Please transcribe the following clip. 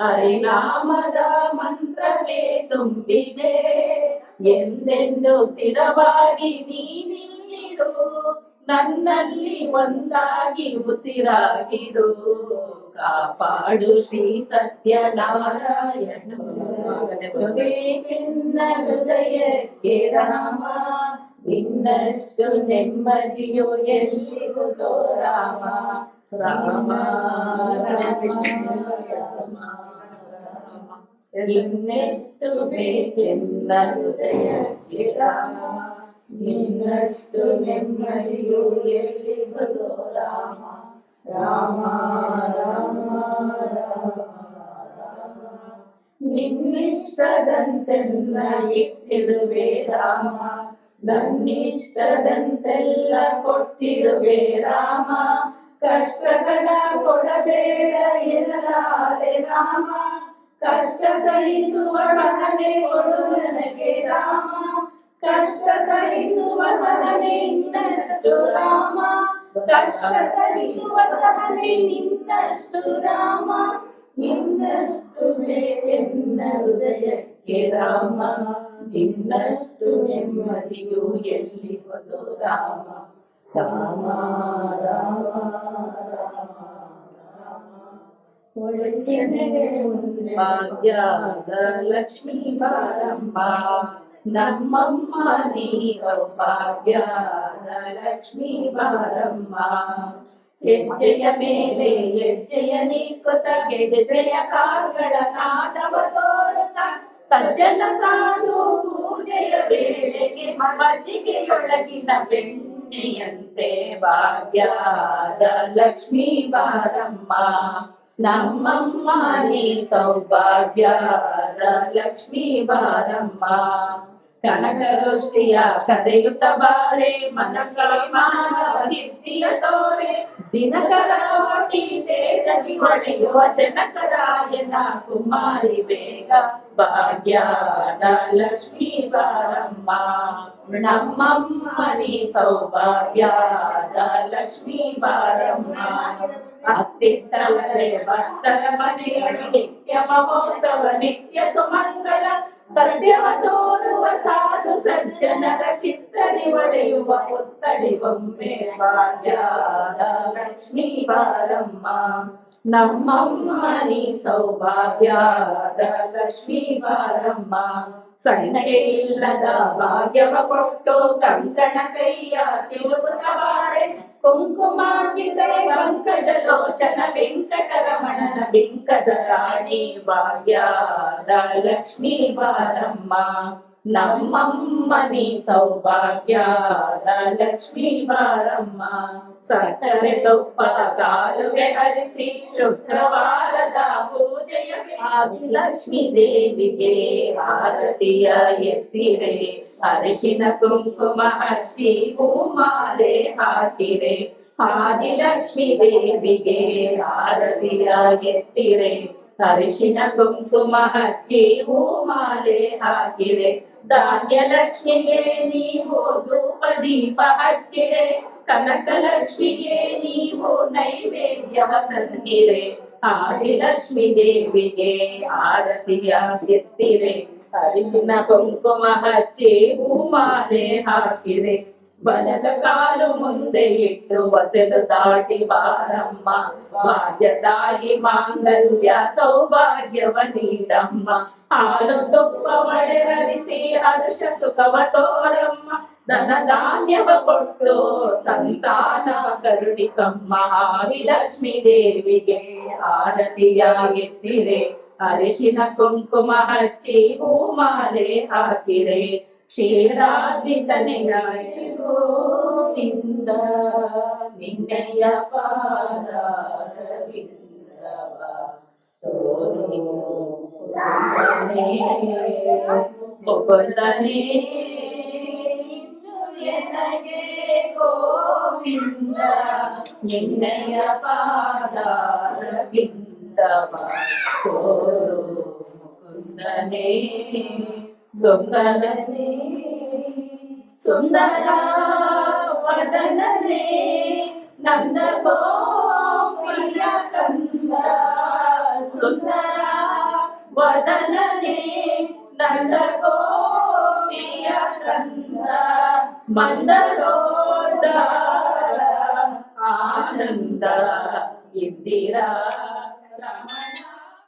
ಹರಿನಾಮದ ಮಂತ್ರವೇ ತುಂಬಿದೆ ಎಂದೆಂದು ಸ್ಥಿರವಾಗಿ ನೀನಿಲ್ಲಿರು ನನ್ನಲ್ಲಿ ಒಂದಾಗಿ ಉಸಿರಾಗಿರು ಕಾಪಾಡು ಶ್ರೀ ಸತ್ಯನಾರಾಯಣ ನಿನ್ನ ಹೃದಯಕ್ಕೆ ರಾಮ ಇನ್ನಷ್ಟು ನೆಮ್ಮದಿಯು ಎಲ್ಲಿರುವುದೋ ರಾಮ ರಾಮ ಇನ್ನೆಷ್ಟು ಬೇಕೆಂದ ಹೃದಯಕ್ಕೆ ರಾಮ ಇನ್ನಷ್ಟು ನೆಮ್ಮದಿಯು ಎಲ್ಲಿರುವುದೋ ರಾಮ ರಾಮ ರಾಮ ನಿನ್ನಿಷ್ಟದಂತೆಲ್ಲ ಇಟ್ಟಿರುವೆ ರಾಮ ನನ್ನಿಷ್ಟದಂತೆಲ್ಲ ಕೊಟ್ಟಿರುವೆ ರಾಮ ಕಷ್ಟಗಳ ಕೊಡಬೇಡ ಎಲ್ಲಾರೆ ರಾಮ ಕಷ್ಟ ಸಹಿಸುವ ಸಹನೆ ಕೊಡು ನನಗೆ ರಾಮ ಕಷ್ಟ ಸಹಿಸುವ ಸಹನೆ ಇನ್ನಷ್ಟು ರಾಮ ಕಷ್ಟ ಸಹಿಸುವ ಸಹನೆ ನಿನ್ನಷ್ಟು ರಾಮ ಇನ್ನಷ್ಟು ಬೇಕೆನ್ನ ಹೃದಯಕ್ಕೆ ರಾಮ ಇನ್ನಷ್ಟು ನೆಮ್ಮದಿಯು ಎಲ್ಲಿರುವುದು ರಾಮ ರಾಮ ರಾಮ ಭಾಗ್ಯದ ಲಕ್ಷ್ಮೀ ಬಾರಮ್ಮ ನಮ್ಮಮ್ಮ ನೀ ಸೌಭಾಗ್ಯದ ಲಕ್ಷ್ಮೀ ಬಾರಮ್ಮ ಹೆಜ್ಜೆಯ ಮೇಲೆ ಹೆಜ್ಜೆಯ ನೀಕುತ್ತ ಗೆಜ್ಜೆಯ ಕಾಲ್ಗಳ ನಾದವ ತೋರುತ್ತ ಸಜ್ಜನ ಸಾಧು ಪೂಜೆಯ ವೇಳೆಗೆ ಮಜ್ಜಿಗೆಯೊಳಗಿನ ಬೆಣ್ಣೆಯಂತೆ ಭಾಗ್ಯದ ಲಕ್ಷ್ಮೀ ಬಾರಮ್ಮ ನಮ್ಮಮ್ಮ ನೀ ಸೌಭಾಗ್ಯದ ಲಕ್ಷ್ಮೀ ಬಾರಮ್ಮ ಕನಕವೃಷ್ಟಿಯ ಕರೆಯುತ್ತ ಬಾರೆ ಮನಕ ಮಾನವ ಸಿದ್ಧಿಯ ತೋರೆ ದಿನಕರ ಕೋಟಿ ತೇಜದಿ ಹೊಳೆಯುವ ಜನಕರಾಯನ ಕುಮಾರಿ ಬೇಗ ಭಾಗ್ಯದ ಲಕ್ಷ್ಮೀ ಬಾರಮ್ಮ ನಮ್ಮಮ್ಮ ನೀ ಸೌಭಾಗ್ಯದ ಲಕ್ಷ್ಮೀ ಬಾರಮ್ಮ ಅತ್ತಿತ್ತವರೇ ಭಕ್ತರ ಮನೆಯೊಳು ನಿತ್ಯ ಮಹೋತ್ಸವ ನಿತ್ಯ ಸುಮಂಗಲ ಸತ್ಯವ ತೋರುವ ಸಾಧು ಸಜ್ಜನರ ಚಿತ್ತರಿ ಒಡೆಯುವ ಪುತ್ತಡಿಗೊಮ್ಮೆ ಭಾಗ್ಯದ ಲಕ್ಷ್ಮೀ ಬಾರಮ್ಮ ನಮ್ಮಮ್ಮ ನೀ ಸೌಭಾಗ್ಯದ ಲಕ್ಷ್ಮೀ ಬಾರಮ್ಮ ಸಂಖ್ಯೆ ಇಲ್ಲದ ಭಾಗ್ಯವ ಕೊಟ್ಟು ಕಂಕಣ ಕೈಯ ತಿರುಗುತ್ತ ಬಾಳೆ ಕುಂಕುಮಾಂಕಿತೆ ಪಂಕಜ ಲೋಚನ ವೆಂಕಟರಮಣನ ಬಿಂಕದ ರಾಣಿ ಭಾಗ್ಯದ ಲಕ್ಷ್ಮೀ ಬಾರಮ್ಮ ನಮ್ಮಮ್ಮ ನೀ ಸೌಭಾಗ್ಯದ ಲಕ್ಷ್ಮೀ ಬಾರಮ್ಮ ಸಕ್ಕರೆ ತುಪ್ಪ ಕಾಲುಗೆ ಹರಿಸಿ ಶುಕ್ರವಾರದ ಪೂಜೆಯ ಆದಿಲಕ್ಷ್ಮೀ ದೇವಿಗೆ ಆರತಿಯ ಎತ್ತಿರೆ ಅರಿಶಿನ ಕುಂಕುಮ ಹಚ್ಚಿ ಹೂಮಾಲೆ ಹಾಕಿರೆ ಆದಿಲಕ್ಷ್ಮೀ ದೇವಿಗೆ ಆರತಿಯ ಎತ್ತಿರೆ ಅರಿಶಿನ ಕುಂಕುಮ ಹಚ್ಚಿ ಹೂಮಾಲೆ ಹಾಕಿರೆ ಧಾನ್ಯ ಲಕ್ಷ್ಮಿಗೆ ನೀವು ಧೂಪ ದೀಪ ಹಚ್ಚಿರೆ ಕನಕ ಲಕ್ಷ್ಮಿಗೆ ನೀವು ನೈವೇದ್ಯವ ತಂದಿರೆ ಆದಿಲಕ್ಷ್ಮೀ ದೇವಿಗೆ ಆರತಿಯ ಎತ್ತಿರೆ ಅರಿಶಿನ ಕುಂಕುಮ ಹಚ್ಚಿ ಹೂಮಾಲೆ ಹಾಕಿದೆ ಬಲದ ಕಾಲು ಮುಂದೆ ಇಟ್ಟು ಹೊಸೆದು ದಾಟಿ ಬಾರಮ್ಮ ಭಾಗ್ಯದಾಗಿ ಮಾಂಗಲ್ಯ ಸೌಭಾಗ್ಯವ ನೀಡಮ್ಮ ಹಾಲು ತುಪ್ಪ ಒಡೆರರಿಸಿ ಹರ್ಷ ಸುಖವ ತೋರಮ್ಮ ಧನ ಧಾನ್ಯವ ಕೊಟ್ಟು ಸಂತಾನ ಕರುಣಿಸಮ್ಮ ಆದಿಲಕ್ಷ್ಮೀ ದೇವಿಗೆ ಆರತಿಯ ಎತ್ತಿರೆ ಅರಿಶಿನ ಕುಂಕುಮ ಹಚ್ಚಿ ಹೂಮಾಲೆ ಹಾಕಿರೆ ಕ್ಷೀರಾದ್ರಿತನೆಯ ಗೋವಿಂದ ನಿನ್ನಯ ಪಾದಾರವಿಂದವ ತೋರಿಸುತ್ತನೆ ಮುಕುಂದನೇ ಎನಗೆ ಗೋವಿಂದ ನಿನ್ನಯ ಪಾದಾರವಿಂದವ ತೋರು ಮುಕುಂದನೇ ಸುಂದರನೇ ಸುಂದರ ವದನನೇ ನಂದ ಗೋಪಿಯ ಕಂದ ಸುಂದರ ವದನನೇ ನಂದ ಗೋಪಿಯ ಕಂದ ಮಂದರ